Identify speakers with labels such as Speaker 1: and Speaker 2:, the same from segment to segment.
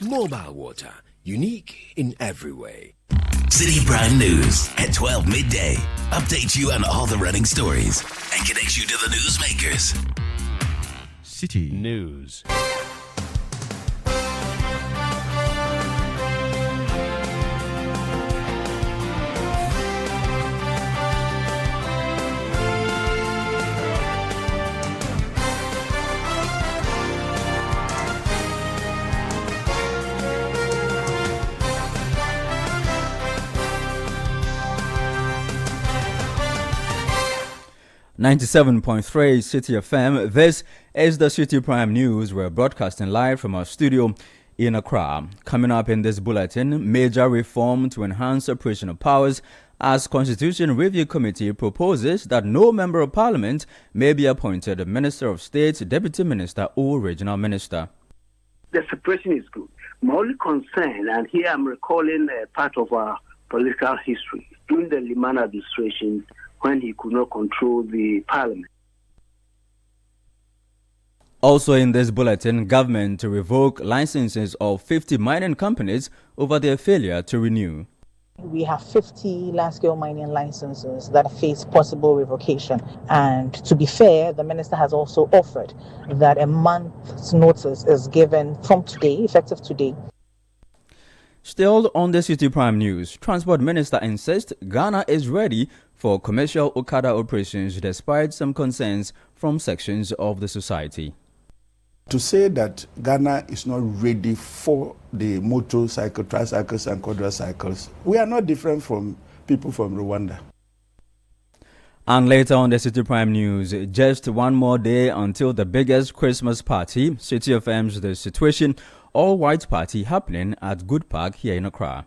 Speaker 1: Mobile water, unique in every way.
Speaker 2: Citi Prime News at 12 midday. Updates you on all the running stories and connects you to the newsmakers.
Speaker 3: Citi News.
Speaker 4: .3 Citi FM. This is the Citi Prime News. We're broadcasting live from our studio in Accra. Coming up in this bulletin, major reform to enhance operational powers as Constitution Review Committee proposes that no member of parliament may be appointed Minister of State, Deputy Minister or Regional Minister.
Speaker 5: The separation is good. My only concern, and here I'm recalling part of our political history, during the Liman administration, when he could not control the parliament.
Speaker 4: Also in this bulletin, government to revoke licenses of 50 mining companies over their failure to renew.
Speaker 6: We have 50 large-scale mining licenses that face possible revocation. And to be fair, the minister has also offered that a month's notice is given from today, effective today.
Speaker 4: Still on the Citi Prime News, Transport Minister insists Ghana is ready for commercial Okada operations despite some concerns from sections of the society.
Speaker 7: To say that Ghana is not ready for the motorcycle, tricycles and quadricycles, we are not different from people from Rwanda.
Speaker 4: And later on the Citi Prime News, just one more day until the biggest Christmas party, Citi FM's The Situation, all-white party happening at Good Park here in Accra.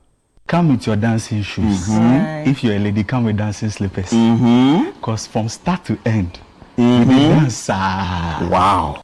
Speaker 8: Come with your dancing shoes. If you're a lady, come with dancing slippers. Because from start to end, you dance.
Speaker 2: Wow.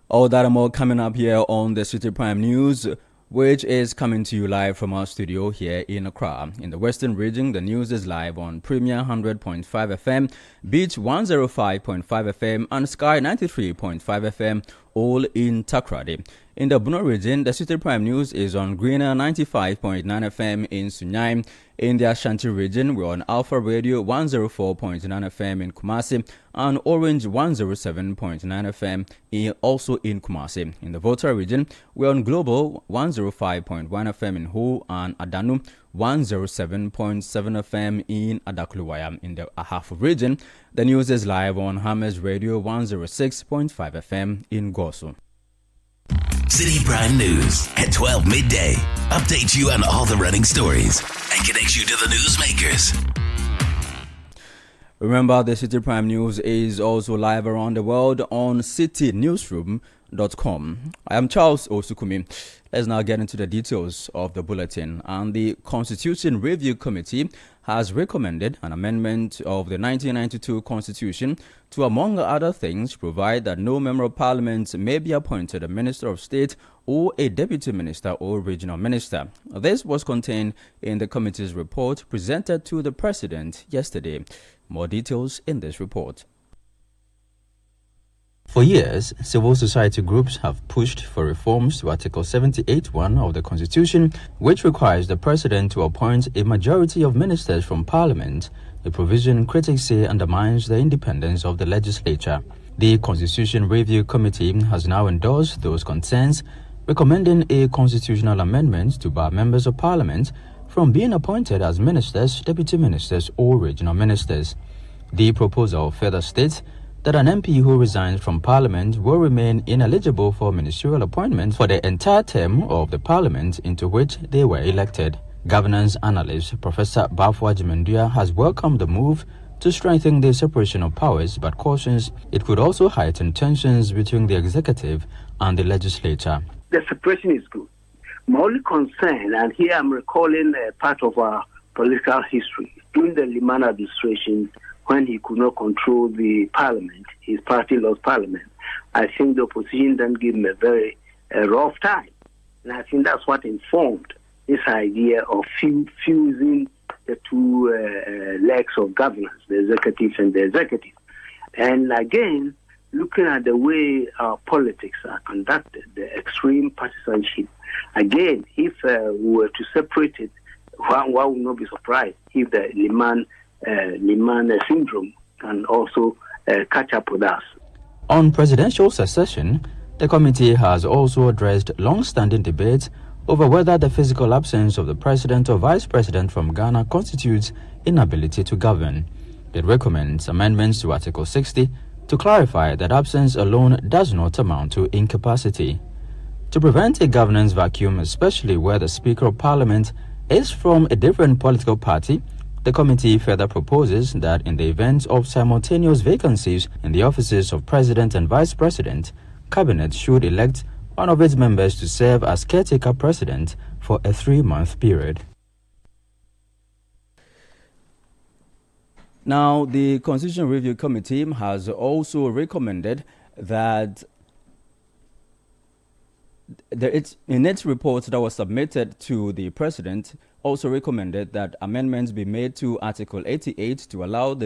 Speaker 4: All that and more coming up here on the Citi Prime News, which is coming to you live from our studio here in Accra. In the Western region, the news is live on Premier 100.5 FM, Beach 105.5 FM, and Sky 93.5 FM, all in Takrady. In the Bono region, the Citi Prime News is on Greener 95.9 FM in Sunyani. In the Ashanti region, we're on Alpha Radio 104.9 FM in Kumasi and Orange 107.9 FM also in Kumasi. In the Volta region, we're on Global 105.1 FM in Ho and Adanu 107.7 FM in Adakluwaya. In the Ahafo region, the news is live on Hammers Radio 106.5 FM in Gosu.
Speaker 2: Citi Prime News at 12 midday. Updates you on all the running stories and connects you to the newsmakers.
Speaker 4: Remember, the Citi Prime News is also live around the world on citinewsroom.com. I am Charles Osukumi. Let's now get into the details of the bulletin. And the Constitution Review Committee has recommended an amendment of the 1992 Constitution to, among other things, provide that no member of parliament may be appointed a Minister of State or a Deputy Minister or Regional Minister. This was contained in the committee's report presented to the President yesterday. More details in this report. For years, civil society groups have pushed for reforms to Article 78(1) of the Constitution, which requires the President to appoint a majority of ministers from Parliament, a provision critics say undermines the independence of the legislature. The Constitution Review Committee has now endorsed those concerns, recommending a constitutional amendment to bar members of Parliament from being appointed as ministers, deputy ministers, or regional ministers. The proposal further states that an MP who resigns from Parliament will remain ineligible for ministerial appointment for the entire term of the Parliament into which they were elected. Governance analyst Professor Bafwa Jimendua has welcomed the move to strengthen the separation of powers, but cautions it could also heighten tensions between the executive and the legislature.
Speaker 5: The separation is good. My only concern, and here I'm recalling part of our political history, during the Liman administration, when he could not control the parliament, his party lost parliament. I think the opposition then gave him a very rough time. And I think that's what informed this idea of fusing the two legs of governance, the executive and the executive. And again, looking at the way our politics are conducted, the extreme partisanship, again, if we were to separate it, one would not be surprised if the Liman syndrome can also catch up with us.
Speaker 4: On presidential succession, the committee has also addressed long-standing debates over whether the physical absence of the president or vice president from Ghana constitutes inability to govern. It recommends amendments to Article 60 to clarify that absence alone does not amount to incapacity. To prevent a governance vacuum, especially where the Speaker of Parliament is from a different political party, the committee further proposes that in the event of simultaneous vacancies in the offices of President and Vice President, Cabinet should elect one of its members to serve as caretaker president for a 3-month period. Now, the Constitutional Review Committee has also recommended that in its report that was submitted to the President, also recommended that amendments be made to Article 88 to allow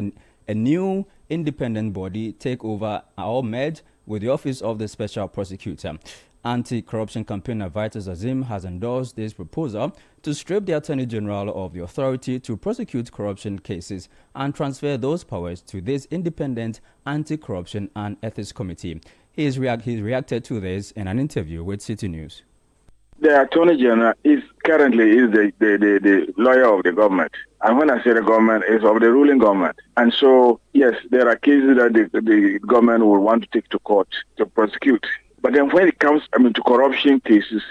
Speaker 4: a new independent body take over or merge with the Office of the Special Prosecutor. Anti-corruption campaigner Vitus Azim has endorsed this proposal to strip the Attorney General of the authority to prosecute corruption cases and transfer those powers to this independent Anti-Corruption and Ethics Committee. He's reacted to this in an interview with Citi News.
Speaker 9: The Attorney General is currently the lawyer of the government. And when I say the government, it's of the ruling government. And so, yes, there are cases that the government will want to take to court to prosecute. But then when it comes to corruption cases,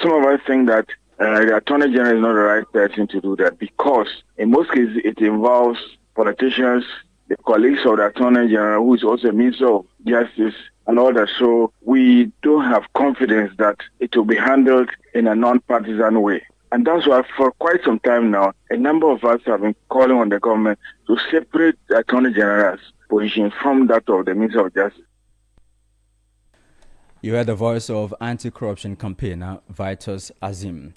Speaker 9: some of us think that the Attorney General is not the right person to do that, because in most cases it involves politicians, the colleagues of the Attorney General, who is also a Minister of Justice, and all that. So we don't have confidence that it will be handled in a non-partisan way. And that's why for quite some time now, a number of us have been calling on the government to separate the Attorney General's position from that of the Minister of Justice.
Speaker 4: You heard the voice of anti-corruption campaigner Vitus Azim.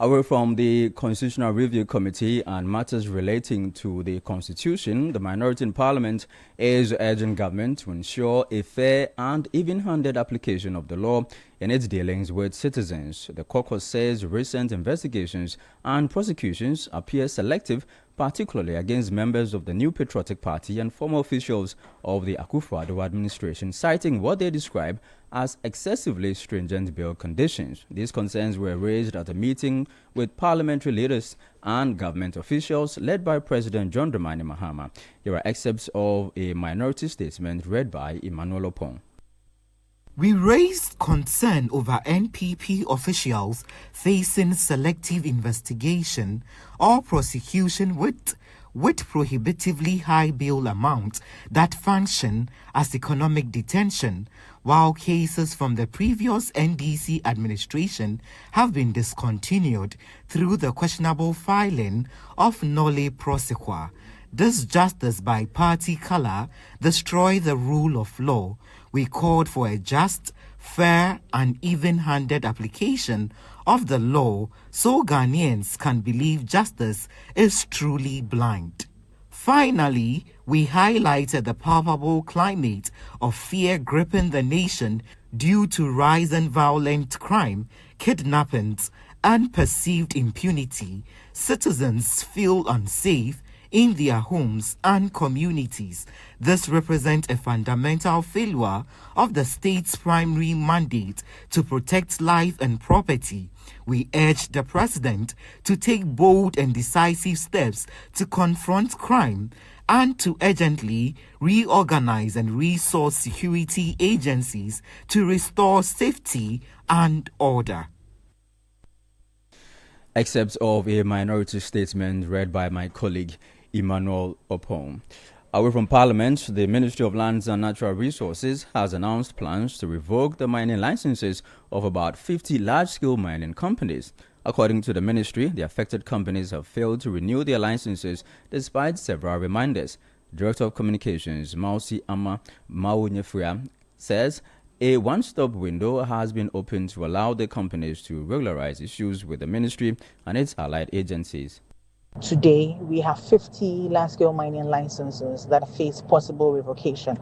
Speaker 4: Away from the Constitutional Review Committee and matters relating to the Constitution, the minority in Parliament is urging government to ensure a fair and even-handed application of the law in its dealings with citizens. The caucus says recent investigations and prosecutions appear selective, particularly against members of the New Patriotic Party and former officials of the Akufo-Addo administration, citing what they describe as excessively stringent bail conditions. These concerns were raised at a meeting with parliamentary leaders and government officials led by President John Dramani Mahama. Here are excerpts of a minority statement read by Emmanuel Opong.
Speaker 10: We raised concern over NPP officials facing selective investigation or prosecution with prohibitively high bail amounts that function as economic detention, while cases from the previous NDC administration have been discontinued through the questionable filing of nolle prosequa. This justice by party color destroy the rule of law. We called for a just, fair, and even-handed application of the law so Ghanaians can believe justice is truly blind. Finally, we highlighted the palpable climate of fear gripping the nation due to rising violent crime, kidnappings, and perceived impunity. Citizens feel unsafe in their homes and communities. This represents a fundamental failure of the state's primary mandate to protect life and property. We urge the President to take bold and decisive steps to confront crime and to urgently reorganize and resource security agencies to restore safety and order.
Speaker 4: Excerpts of a minority statement read by my colleague Emmanuel Opong. Away from Parliament, the Ministry of Lands and Natural Resources has announced plans to revoke the mining licenses of about 50 large-scale mining companies. According to the ministry, the affected companies have failed to renew their licenses despite several reminders. Director of Communications, Mausi Ama Maunyefria, says a one-stop window has been opened to allow the companies to regularize issues with the ministry and its allied agencies.
Speaker 6: Today, we have 50 large-scale mining licenses that face possible revocation.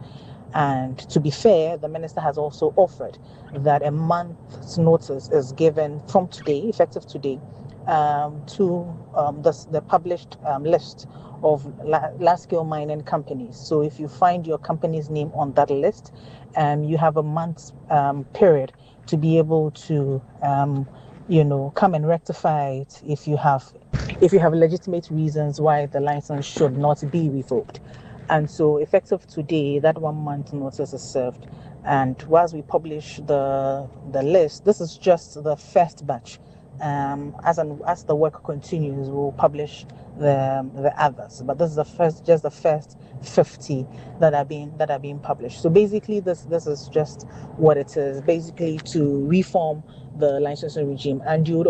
Speaker 6: And to be fair, the minister has also offered that a month's notice is given from today, effective today, to the published list of large-scale mining companies. So if you find your company's name on that list, you have a month's period to be able to come and rectify it if you have legitimate reasons why the license should not be revoked. And so effective today, that 1 month notice is served. And whilst we publish the list, this is just the first batch. As the work continues, we'll publish the others. But this is just the first 50 that are being published. So basically, this is just what it is. Basically, to reform the licensing regime, and you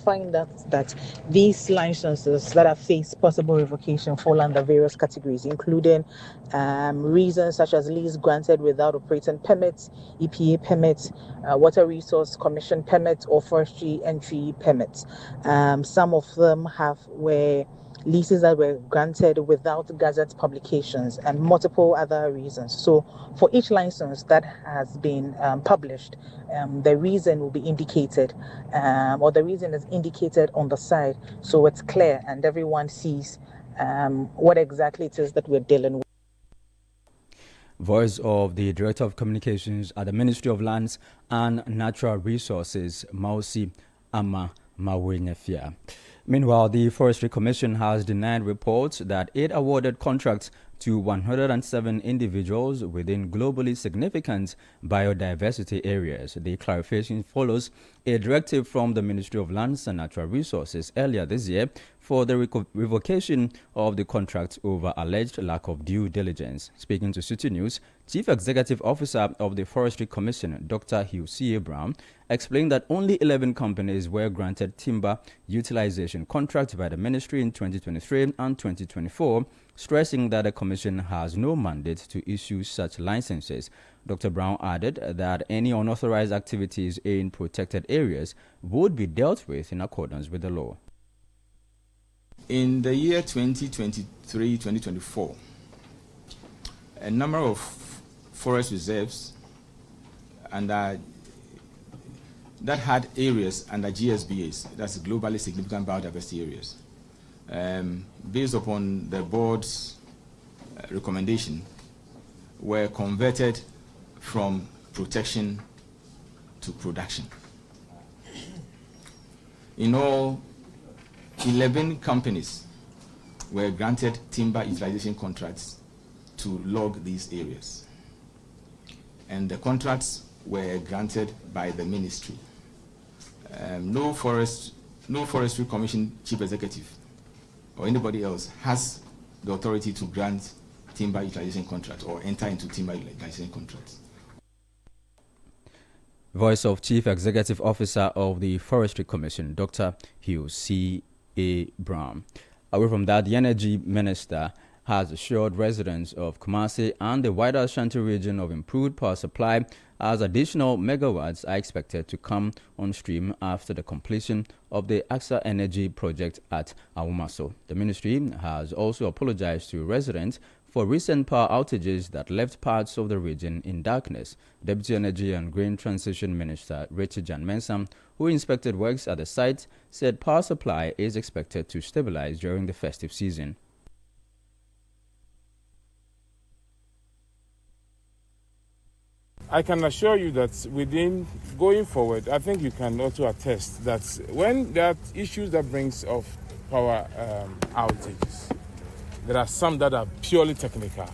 Speaker 6: find that these licenses that have faced possible revocation fall under various categories, including reasons such as lease granted without operating permits, EPA permits, Water Resource Commission permits, or forestry entry permits. Some of them were leases that were granted without gazette publications, and multiple other reasons. So for each license that has been published, the reason will be indicated, or the reason is indicated on the side, so it's clear and everyone sees what exactly it is that we're dealing with.
Speaker 4: Voice of the Director of Communications at the Ministry of Lands and Natural Resources, Mausi Ama Mawenefia. Meanwhile, the Forestry Commission has denied reports that it awarded contracts to 107 individuals within globally significant biodiversity areas. The clarification follows a directive from the Ministry of Lands and Natural Resources earlier this year for the revocation of the contract over alleged lack of due diligence. Speaking to Citi News, Chief Executive Officer of the Forestry Commission, Dr. Hugh Brown, explained that only 11 companies were granted timber utilization contracts by the ministry in 2023 and 2024, stressing that the Commission has no mandate to issue such licenses. Dr. Brown added that any unauthorized activities in protected areas would be dealt with in accordance with the law.
Speaker 11: In the year 2023-2024, a number of forest reserves that had areas under GSBAs, that's globally significant biodiversity areas, based upon the board's recommendation, were converted from protection to production. In all, 11 companies were granted timber utilization contracts to log these areas, and the contracts were granted by the ministry. No Forestry Commission Chief Executive or anybody else has the authority to grant timber utilization contracts or enter into timber utilization contracts.
Speaker 4: Voice of Chief Executive Officer of the Forestry Commission, Dr. Hugh Brown. Away from that, the Energy Minister has assured residents of Kumasi and the wider Ashanti region of improved power supply as additional megawatts are expected to come on stream after the completion of the AXA Energy project at Awumaso. The ministry has also apologized to residents for recent power outages that left parts of the region in darkness. Deputy Energy and Green Transition Minister Richard Jan Mensah, who inspected works at the site, said power supply is expected to stabilize during the festive season.
Speaker 12: I can assure you that going forward, I think you can also attest that when there are issues that brings of power outages, there are some that are purely technical.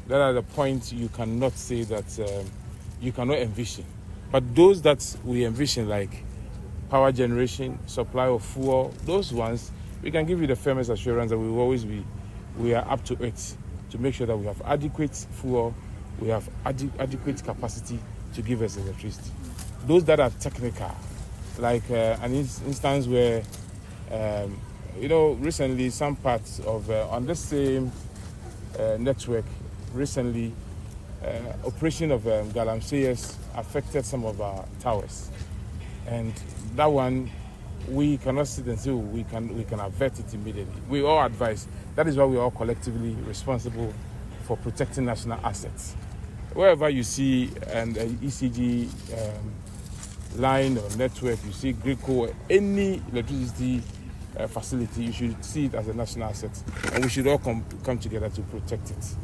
Speaker 12: That are the point you cannot say that you cannot envision. But those that we envision, like power generation, supply of fuel, those ones, we can give you the firmest assurance that we are up to it to make sure that we have adequate fuel, we have adequate capacity to give us electricity. Those that are technical, like an instance where, recently some parts of, on the same network, recently operation of galamseyers affected some of our towers. And that one, we cannot sit and say we can avert it immediately. We all advise. That is why we are all collectively responsible for protecting national assets. wherever you see an ECG line or network, you see Greco, any electricity facility, you should see it as a national asset, and we should all come together to protect it.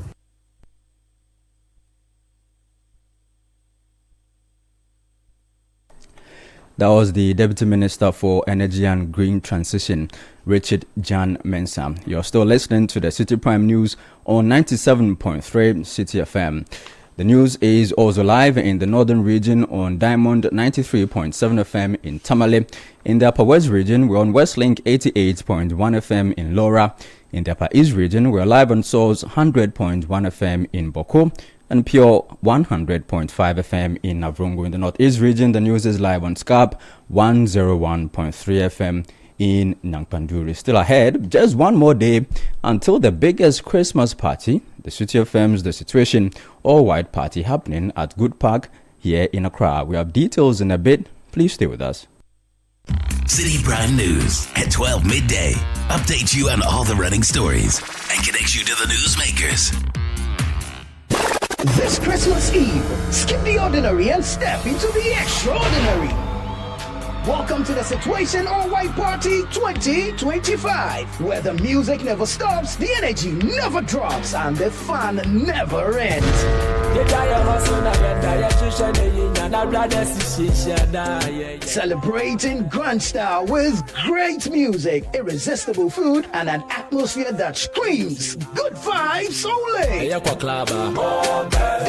Speaker 4: That was the Deputy Minister for Energy and Green Transition, Richard Jan Mensah. You're still listening to the City Prime News on 97.3 Citi FM. The news is also live in the northern region on Diamond 93.7 FM in Tamale. In the Upper West region, we're on Westlink 88.1 FM in Laura. In the Upper East region, we're live on Source 100.1 FM in Boko and Pure 100.5 FM in Navrongo. In the Northeast region, the news is live on Scarp 101.3 FM in Nangpanduri. Still ahead, just one more day until the biggest Christmas party, the City affirms the situation, all-white party happening at Good Park here in Accra. We have details in a bit. Please stay with us.
Speaker 2: City Prime News at 12 midday. Update you on all the running stories and connect you to the newsmakers.
Speaker 13: This Christmas Eve, skip the ordinary and step into the extraordinary. Welcome to the Situation All White Party 2025, where the music never stops, the energy never drops, and the fun never ends. Celebrating grand style with great music, irresistible food, and an atmosphere that screams good vibes only.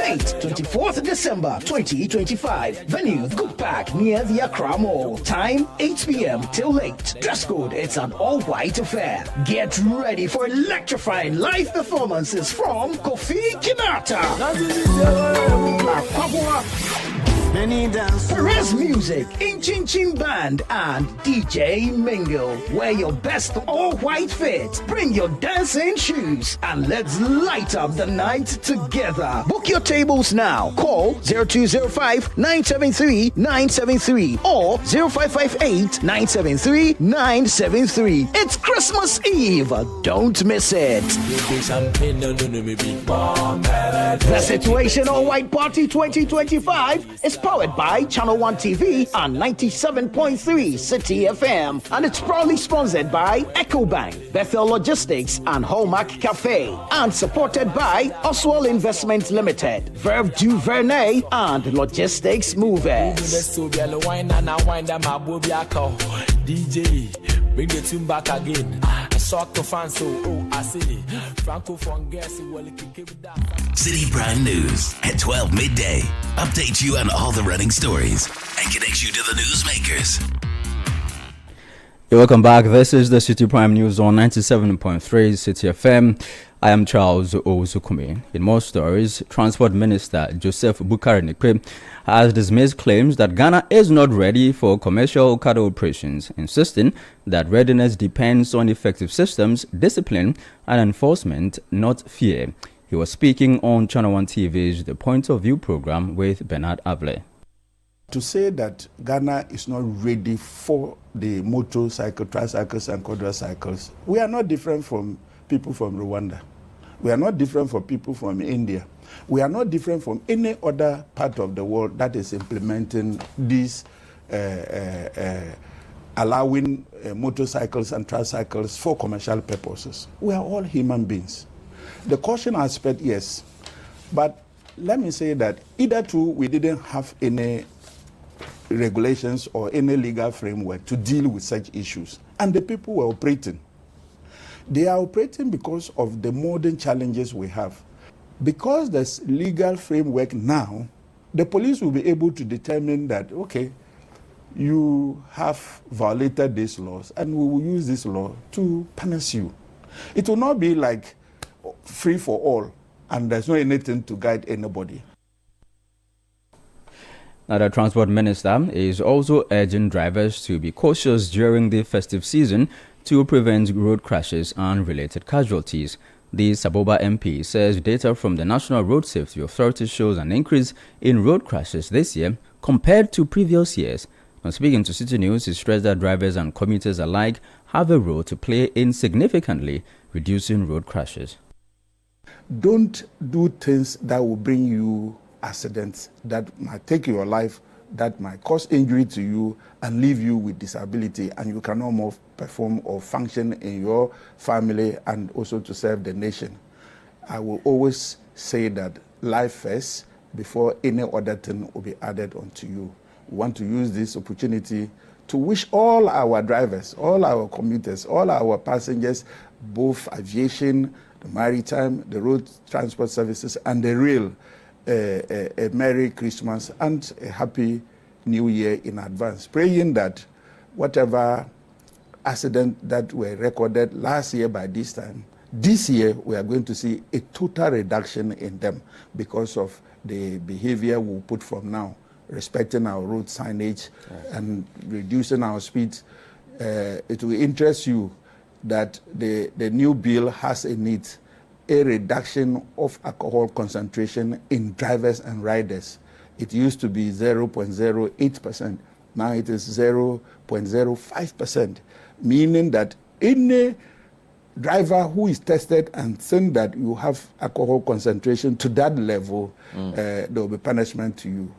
Speaker 13: Date 24th December 2025. Venue Good Park near the Accra Mall. Time 8 p.m. till late. Dress code, it's an all-white affair. Get ready for electrifying live performances from Kofi Kinata, Perez Music, Inchin Chin Band, and DJ Mingle. Wear your best all-white fit. Bring your dancing shoes and let's light up the night together. Book your tables now. Call 0205-973-973 or 0558-973-973. It's Christmas Eve. Don't miss it. The Situation All White Party 2025 is powered by Channel 1 TV and 97.3 Citi FM, and it's proudly sponsored by EcoBank, Bethel Logistics, and Hallmark Cafe, and supported by Oswald Investment Limited, Verve du Vernet, and Logistics Movers.
Speaker 14: DJ, bring the tune back again. Shock the fans, so I see Franco from Guess well,
Speaker 2: City Prime News at 12 midday. Update you on all the running stories and connect you to the newsmakers.
Speaker 4: Welcome back. This is the City Prime News on 97.3 Citi FM. I am Charles Ozukumi. In more stories, Transport Minister Joseph Bukari Nikwe has dismissed claims that Ghana is not ready for commercial Okada operations, insisting that readiness depends on effective systems, discipline, and enforcement, not fear. He was speaking on Channel 1 TV's The Point of View program with Bernard Avle.
Speaker 7: To say that Ghana is not ready for the motorcycle, tricycles, and quadricycles, we are not different from people from Rwanda. We are not different from people from India. We are not different from any other part of the world that is implementing these, allowing motorcycles and tricycles for commercial purposes. We are all human beings. The caution aspect, yes. But let me say that either we didn't have any regulations or any legal framework to deal with such issues, and the people were operating. They are operating because of the modern challenges we have. Because there's legal framework now, the police will be able to determine that, okay, you have violated these laws and we will use this law to punish you. It will not be like free for all and there's not anything to guide anybody.
Speaker 4: Now, the Transport Minister is also urging drivers to be cautious during the festive season to prevent road crashes and related casualties. The Saboba MP says data from the National Road Safety Authority shows an increase in road crashes this year compared to previous years. When speaking to City News, he stressed that drivers and commuters alike have a role to play in significantly reducing road crashes.
Speaker 7: Don't do things that will bring you accidents that might take your life, that might cause injury to you and leave you with disability, and you cannot more perform or function in your family and also to serve the nation. I will always say that life first before any other thing will be added onto you. We want to use this opportunity to wish all our drivers, all our commuters, all our passengers, both aviation, the maritime, the road transport services, and the rail, a Merry Christmas and a Happy New Year in advance. Praying that whatever accident that were recorded last year by this time, this year we are going to see a total reduction in them because of the behavior we'll put from now, respecting our road signage and reducing our speeds. It will interest you that the new bill has in it a reduction of alcohol concentration in drivers and riders. It used to be 0.08%. Now it is 0.05%, meaning that any driver who is tested and think that you have alcohol concentration to that level, there will be punishment to you.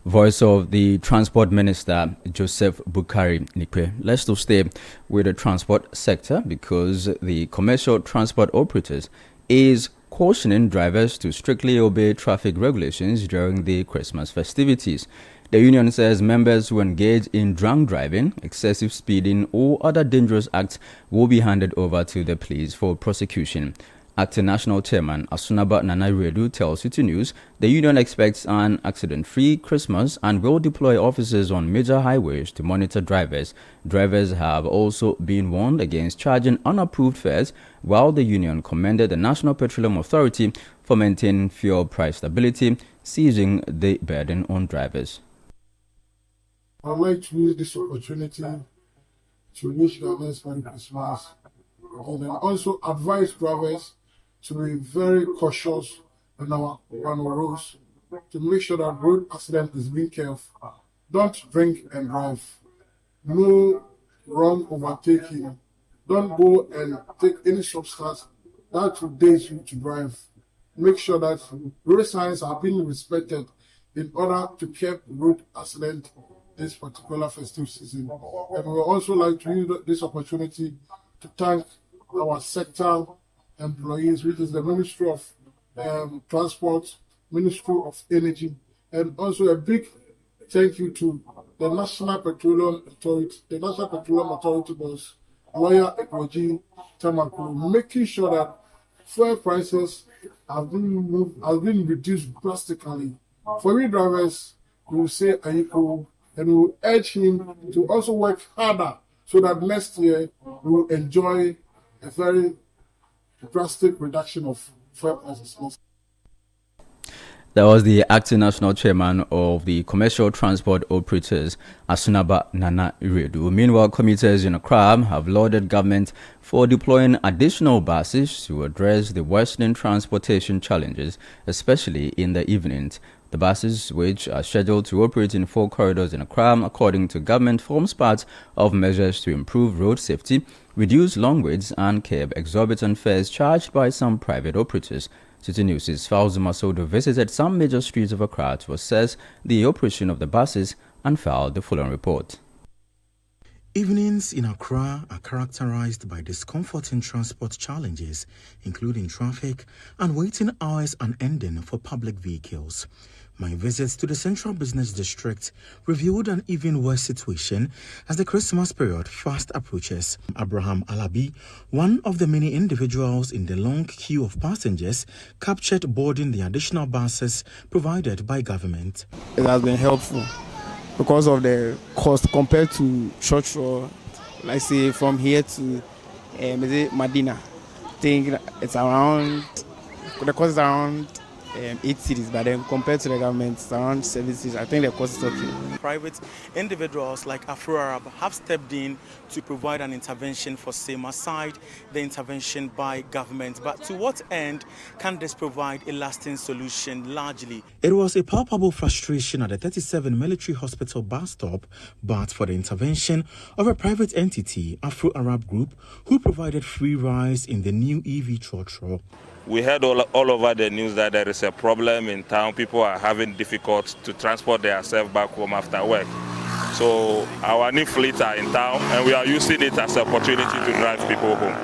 Speaker 4: Voice of the Transport Minister, Joseph Bukari Nikwe. Let's still stay with the transport sector because the commercial transport operators is cautioning drivers to strictly obey traffic regulations during the Christmas festivities. The union says members who engage in drunk driving, excessive speeding or other dangerous acts will be handed over to the police for prosecution. Acting National Chairman Asunaba Nana-Iredu tells Citi News the union expects an accident-free Christmas and will deploy officers on major highways to monitor drivers. Drivers have also been warned against charging unapproved fares, while the union commended the National Petroleum Authority for maintaining fuel price stability, seizing the burden on drivers.
Speaker 15: I'd like to use this opportunity to wish drivers Merry Christmas and then also advise drivers to be very cautious on our roads to make sure that road accident is being careful. Don't drink and drive. No wrong overtaking. Don't go and take any substance that will daze you to drive. Make sure that road signs are being respected in order to keep road accident this particular festive season. And we would also like to use this opportunity to thank our sector employees, which is the Ministry of Transport, Ministry of Energy, and also a big thank you to the National Petroleum Authority boss, Lawyer Ekwaji Tamakulu, making sure that fuel prices have been reduced drastically. For we drivers, we will say Ayiko, and we will urge him to also work harder so that next year we will enjoy a very drastic reduction of fuel prices.
Speaker 4: That was the acting national chairman of the Commercial Transport Operators, Asunaba Nana-Iredu. Meanwhile, commuters in Accra have lauded government for deploying additional buses to address the worsening transportation challenges, especially in the evenings. The buses, which are scheduled to operate in 4 corridors in Accra, according to government, forms part of measures to improve road safety, reduce long waits and curb exorbitant fares charged by some private operators. Citi News' Fauzi Masodo visited some major streets of Accra to assess the operation of the buses and filed the following report.
Speaker 10: Evenings in Accra are characterized by discomforting transport challenges, including traffic and waiting hours unending for public vehicles. My visits to the Central Business District revealed an even worse situation as the Christmas period fast approaches. Abraham Alabi, one of the many individuals in the long queue of passengers captured boarding the additional buses provided by government.
Speaker 16: It has been helpful because of the cost compared to church or, like say, from here to Medina. I think it's around, the cost is around 8 cities, but then compared to the government, it's around 7 cities. I think the cost is okay.
Speaker 17: Private individuals like Afro Arab have stepped in to provide an intervention for same aside the intervention by government. But to what end can this provide a lasting solution largely?
Speaker 10: It was a palpable frustration at the 37 Military Hospital bus stop, but for the intervention of a private entity, Afro Arab Group, who provided free rides in the new EV trotro.
Speaker 18: We heard all over the news that there is a problem in town. People are having difficulty to transport themselves back home after work. So our new fleet are in town, and we are using it as an opportunity to drive people home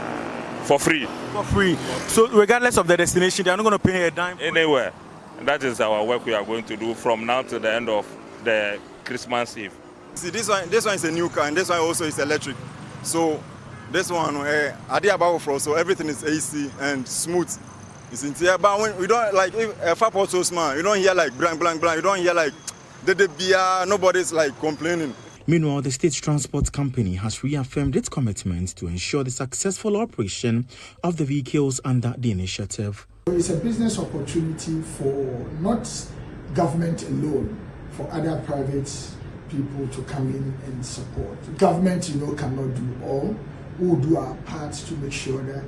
Speaker 18: for free.
Speaker 17: For free. So regardless of the destination, they are not going to pay a dime?
Speaker 18: Anywhere. And that is our work we are going to do from now to the end of the Christmas Eve.
Speaker 19: See, this one is a new car, and this one also is electric. So this one, I did about for, so everything is AC and smooth. It's in here, but when we don't like if far port so small, you don't hear like blank. You don't hear like the nobody's like complaining.
Speaker 10: Meanwhile, the state transport company has reaffirmed its commitment to ensure the successful operation of the vehicles under the initiative.
Speaker 15: It's a business opportunity for not government alone, for other private people to come in and support. Government, cannot do all. We will do our part to make sure that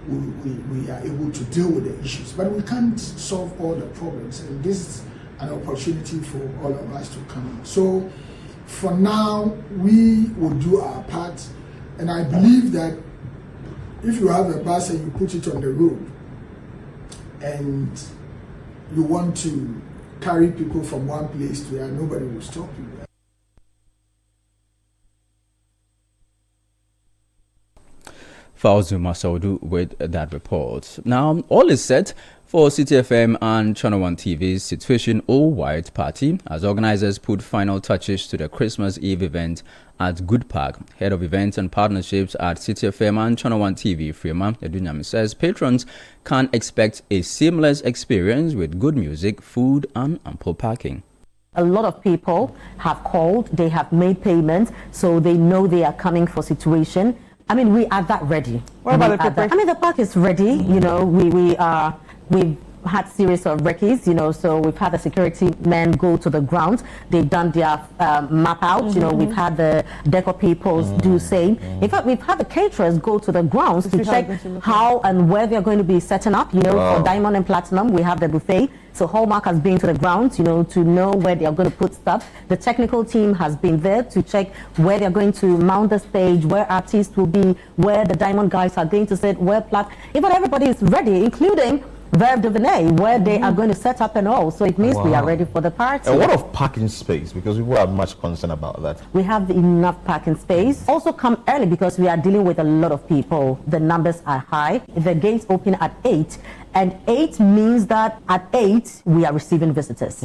Speaker 15: we are able to deal with the issues. But we can't solve all the problems, and this is an opportunity for all of us to come in. So for now, we will do our part, and I believe that if you have a bus and you put it on the road, and you want to carry people from one place to another, nobody will stop you.
Speaker 4: Fauzu Masaudu with that report. Now, all is set for Citi FM and Channel 1 TV's Situation All-White Party as organizers put final touches to the Christmas Eve event at Good Park. Head of Events and Partnerships at Citi FM and Channel 1 TV, Freema Edunyami, says patrons can expect a seamless experience with good music, food and ample parking.
Speaker 20: A lot of people have called, they have made payments, so they know they are coming for Situation. I mean, we are that ready.
Speaker 21: What about the preparation?
Speaker 20: I mean, the park is ready. We've had series of recce's, so we've had the security men go to the ground. They've done their map out. We've had the decor people do same. In fact, we've had the caterers go to the grounds to check how and where they're going to be setting up. For Diamond and Platinum, we have the buffet. So Hallmark has been to the ground, to know where they are going to put stuff. The technical team has been there to check where they're going to mount the stage, where artists will be, where the Diamond guys are going to sit, where even everybody is ready, including Verve Duvernay, where they are going to set up and all. So it means we are ready for the party.
Speaker 21: And what of parking space? Because people are much concerned about that.
Speaker 20: We have enough parking space. Also come early because we are dealing with a lot of people. The numbers are high. The gates open at 8. And 8 means that at 8, we are receiving visitors.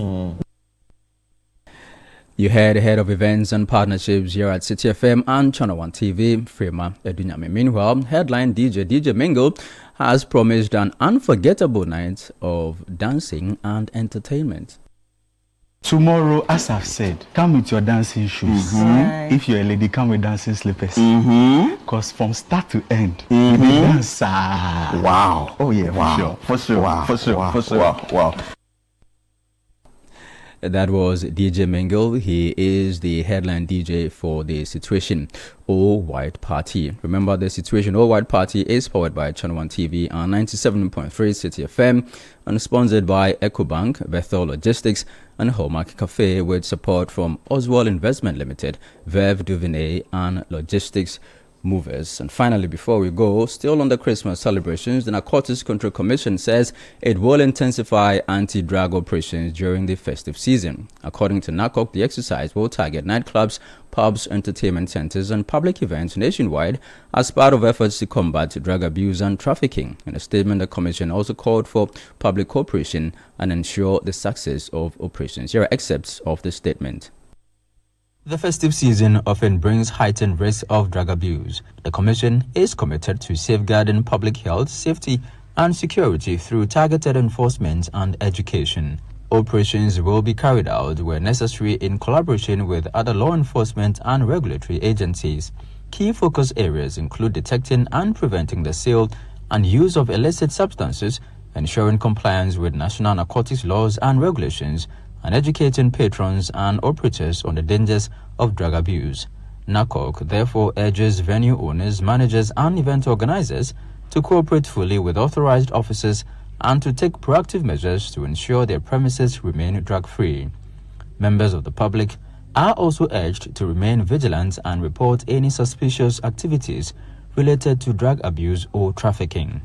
Speaker 4: You heard Head of Events and Partnerships here at Citi FM and Channel 1 TV, Freema Edunyami. Meanwhile, headline DJ Mingle has promised an unforgettable night of dancing and entertainment.
Speaker 8: Tomorrow, as I've said, come with your dancing shoes. If you're a lady, come with dancing slippers. Because from start to end, you dance.
Speaker 21: Wow.
Speaker 8: Oh yeah,
Speaker 21: wow.
Speaker 8: For sure.
Speaker 21: Wow.
Speaker 8: For sure.
Speaker 21: Wow.
Speaker 8: For sure.
Speaker 21: Wow.
Speaker 4: That was DJ Mingle. He is the headline DJ for the Situation All-White Party. Remember, the Situation All-White Party is powered by Channel 1 TV and 97.3 Citi FM and sponsored by EcoBank, Bethel Logistics and Hallmark Cafe with support from Oswald Investment Limited, Verve Duvernay and Logistics Movers. And finally, before we go, still on the Christmas celebrations, the Narcotics Control Commission says it will intensify anti-drug operations during the festive season. According to NACOC, the exercise will target nightclubs, pubs, entertainment centers, and public events nationwide as part of efforts to combat drug abuse and trafficking. In a statement, the Commission also called for public cooperation and ensure the success of operations. Here are excerpts of the statement. The festive season often brings heightened risk of drug abuse. The Commission is committed to safeguarding public health, safety, and security through targeted enforcement and education. Operations will be carried out where necessary in collaboration with other law enforcement and regulatory agencies. Key focus areas include detecting and preventing the sale and use of illicit substances, ensuring compliance with national narcotics laws and regulations, and educating patrons and operators on the dangers of drug abuse. NACOC therefore urges venue owners, managers, and event organizers to cooperate fully with authorized officers and to take proactive measures to ensure their premises remain drug-free. Members of the public are also urged to remain vigilant and report any suspicious activities related to drug abuse or trafficking.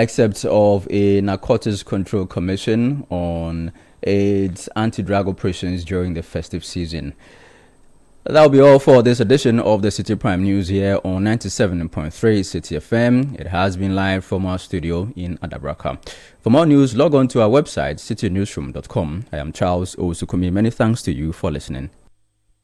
Speaker 4: excerpts of a Narcotics Control Commission on its anti-drug operations during the festive season. That'll be all for this edition of the City Prime News here on 97.3 Citi FM. It has been live from our studio in Adabraka. For more news, log on to our website, citynewsroom.com. I am Charles Osukumi. Many thanks to you for listening.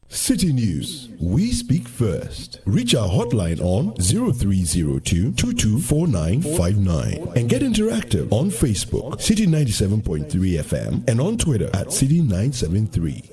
Speaker 1: City News, we speak first. Reach our hotline on 0302 224959 and get interactive on Facebook, City 97.3 FM, and on Twitter at City 973.